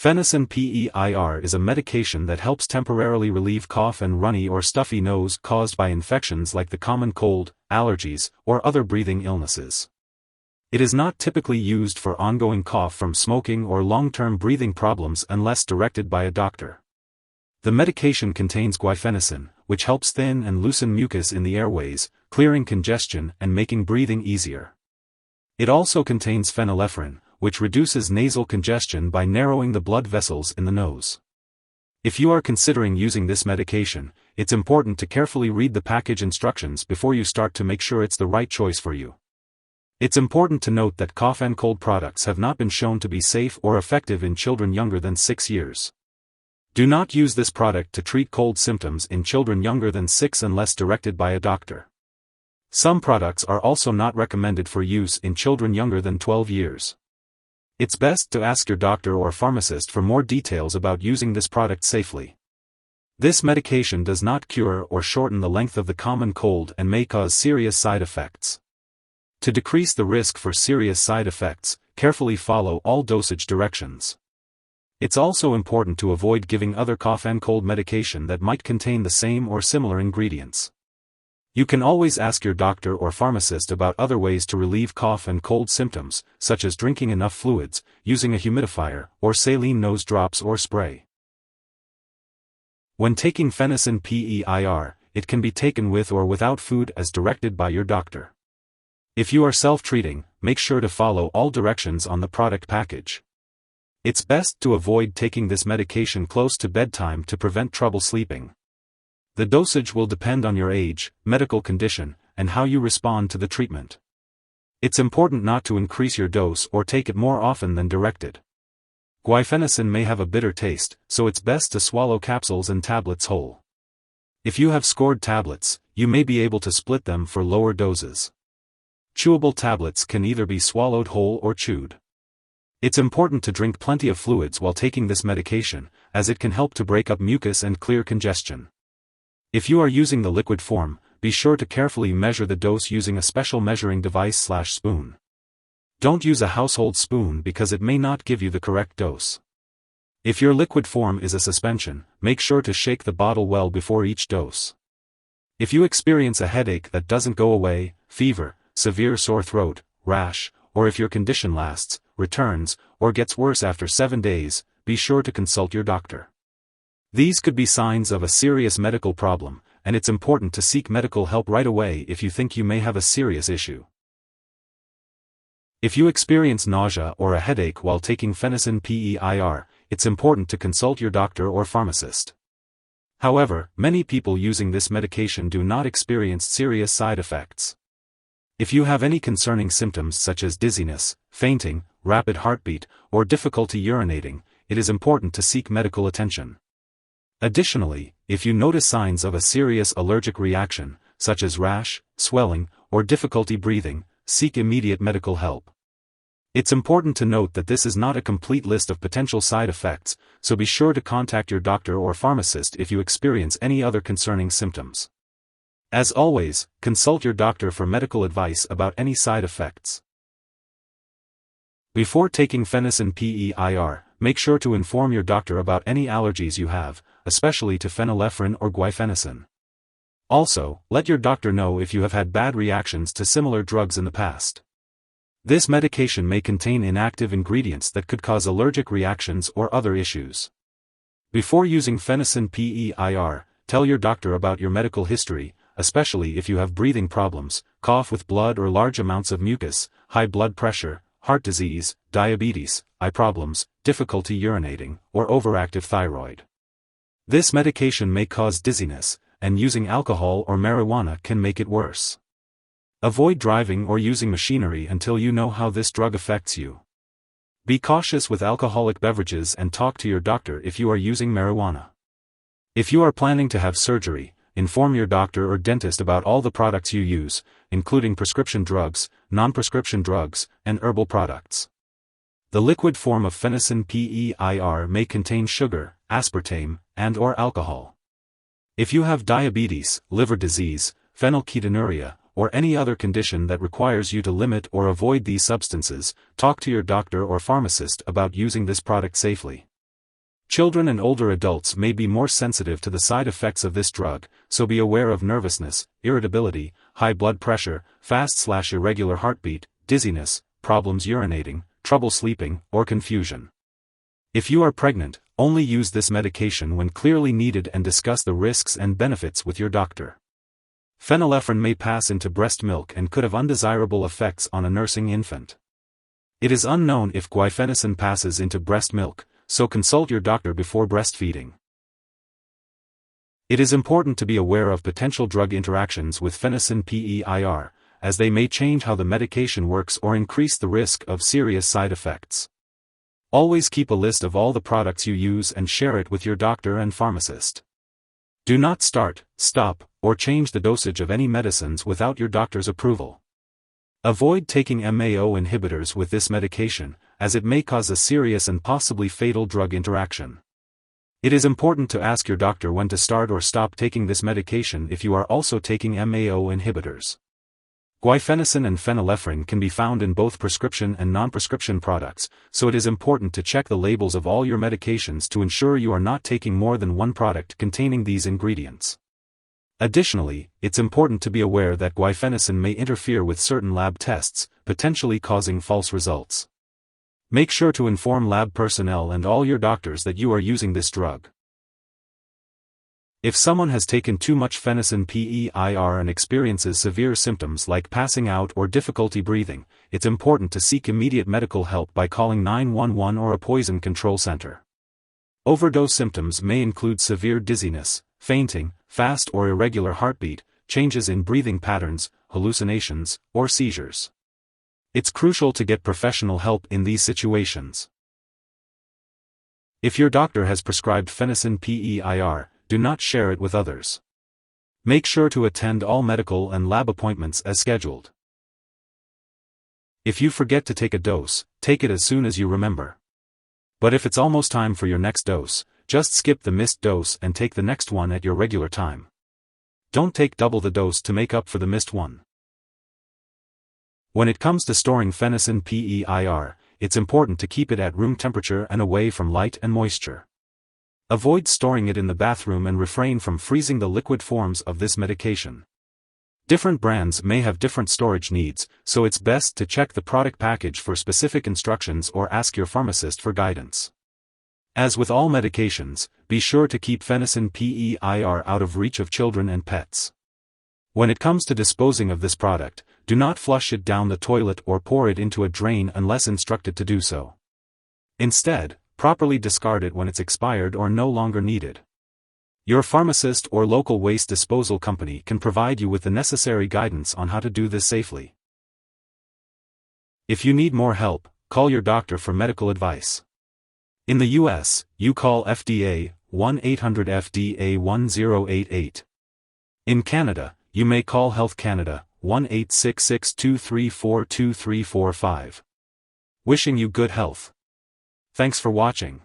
Fenesin Pe Ir is a medication that helps temporarily relieve cough and runny or stuffy nose caused by infections like the common cold, allergies, or other breathing illnesses. It is not typically used for ongoing cough from smoking or long-term breathing problems unless directed by a doctor. The medication contains guaifenesin, which helps thin and loosen mucus in the airways, clearing congestion and making breathing easier. It also contains phenylephrine, which reduces nasal congestion by narrowing the blood vessels in the nose. If you are considering using this medication, it's important to carefully read the package instructions before you start to make sure it's the right choice for you. It's important to note that cough and cold products have not been shown to be safe or effective in children younger than 6 years. Do not use this product to treat cold symptoms in children younger than 6 unless directed by a doctor. Some products are also not recommended for use in children younger than 12 years. It's best to ask your doctor or pharmacist for more details about using this product safely. This medication does not cure or shorten the length of the common cold and may cause serious side effects. To decrease the risk for serious side effects, carefully follow all dosage directions. It's also important to avoid giving other cough and cold medication that might contain the same or similar ingredients. You can always ask your doctor or pharmacist about other ways to relieve cough and cold symptoms, such as drinking enough fluids, using a humidifier, or saline nose drops or spray. When taking Fenesin Pe Ir, it can be taken with or without food as directed by your doctor. If you are self-treating, make sure to follow all directions on the product package. It's best to avoid taking this medication close to bedtime to prevent trouble sleeping. The dosage will depend on your age, medical condition, and how you respond to the treatment. It's important not to increase your dose or take it more often than directed. Guaifenesin may have a bitter taste, so it's best to swallow capsules and tablets whole. If you have scored tablets, you may be able to split them for lower doses. Chewable tablets can either be swallowed whole or chewed. It's important to drink plenty of fluids while taking this medication, as it can help to break up mucus and clear congestion. If you are using the liquid form, be sure to carefully measure the dose using a special measuring device/spoon. Don't use a household spoon because it may not give you the correct dose. If your liquid form is a suspension, make sure to shake the bottle well before each dose. If you experience a headache that doesn't go away, fever, severe sore throat, rash, or if your condition lasts, returns, or gets worse after 7 days, be sure to consult your doctor. These could be signs of a serious medical problem, and it's important to seek medical help right away if you think you may have a serious issue. If you experience nausea or a headache while taking Fenesin Pe Ir, it's important to consult your doctor or pharmacist. However, many people using this medication do not experience serious side effects. If you have any concerning symptoms such as dizziness, fainting, rapid heartbeat, or difficulty urinating, it is important to seek medical attention. Additionally, if you notice signs of a serious allergic reaction, such as rash, swelling, or difficulty breathing, seek immediate medical help. It's important to note that this is not a complete list of potential side effects, so be sure to contact your doctor or pharmacist if you experience any other concerning symptoms. As always, consult your doctor for medical advice about any side effects. Before taking Fenesin Pe Ir, make sure to inform your doctor about any allergies you have, especially to phenylephrine or guaifenesin. Also, let your doctor know if you have had bad reactions to similar drugs in the past. This medication may contain inactive ingredients that could cause allergic reactions or other issues. Before using Fenesin Pe Ir, tell your doctor about your medical history, especially if you have breathing problems, cough with blood or large amounts of mucus, high blood pressure, heart disease, diabetes, eye problems, difficulty urinating, or overactive thyroid. This medication may cause dizziness, and using alcohol or marijuana can make it worse. Avoid driving or using machinery until you know how this drug affects you. Be cautious with alcoholic beverages and talk to your doctor if you are using marijuana. If you are planning to have surgery, inform your doctor or dentist about all the products you use, including prescription drugs, non-prescription drugs, and herbal products. The liquid form of Fenesin Pe Ir may contain sugar, aspartame, and/or alcohol. If you have diabetes, liver disease, phenylketonuria, or any other condition that requires you to limit or avoid these substances, talk to your doctor or pharmacist about using this product safely. Children and older adults may be more sensitive to the side effects of this drug, so be aware of nervousness, irritability, high blood pressure, fast/irregular heartbeat, dizziness, problems urinating, trouble sleeping, or confusion. If you are pregnant, only use this medication when clearly needed and discuss the risks and benefits with your doctor. Phenylephrine may pass into breast milk and could have undesirable effects on a nursing infant. It is unknown if guaifenesin passes into breast milk, so consult your doctor before breastfeeding. It is important to be aware of potential drug interactions with Fenesin Pe Ir, as they may change how the medication works or increase the risk of serious side effects. Always keep a list of all the products you use and share it with your doctor and pharmacist. Do not start, stop, or change the dosage of any medicines without your doctor's approval. Avoid taking MAO inhibitors with this medication, as it may cause a serious and possibly fatal drug interaction. It is important to ask your doctor when to start or stop taking this medication if you are also taking MAO inhibitors. Guaifenesin and phenylephrine can be found in both prescription and non-prescription products, so it is important to check the labels of all your medications to ensure you are not taking more than one product containing these ingredients. Additionally, it's important to be aware that guaifenesin may interfere with certain lab tests, potentially causing false results. Make sure to inform lab personnel and all your doctors that you are using this drug. If someone has taken too much Fenesin Pe Ir and experiences severe symptoms like passing out or difficulty breathing, it's important to seek immediate medical help by calling 911 or a poison control center. Overdose symptoms may include severe dizziness, fainting, fast or irregular heartbeat, changes in breathing patterns, hallucinations, or seizures. It's crucial to get professional help in these situations. If your doctor has prescribed Fenesin Pe Ir, do not share it with others. Make sure to attend all medical and lab appointments as scheduled. If you forget to take a dose, take it as soon as you remember. But if it's almost time for your next dose, just skip the missed dose and take the next one at your regular time. Don't take double the dose to make up for the missed one. When it comes to storing Fenesin Pe Ir, it's important to keep it at room temperature and away from light and moisture. Avoid storing it in the bathroom and refrain from freezing the liquid forms of this medication. Different brands may have different storage needs, so it's best to check the product package for specific instructions or ask your pharmacist for guidance. As with all medications, be sure to keep Fenesin Pe Ir out of reach of children and pets. When it comes to disposing of this product, do not flush it down the toilet or pour it into a drain unless instructed to do so. Instead, properly discard it when it's expired or no longer needed. Your pharmacist or local waste disposal company can provide you with the necessary guidance on how to do this safely. If you need more help, call your doctor for medical advice. In the US, you call FDA, 1-800-FDA-1088. In Canada, you may call Health Canada, 1-866-234-2345. Wishing you good health. Thanks for watching.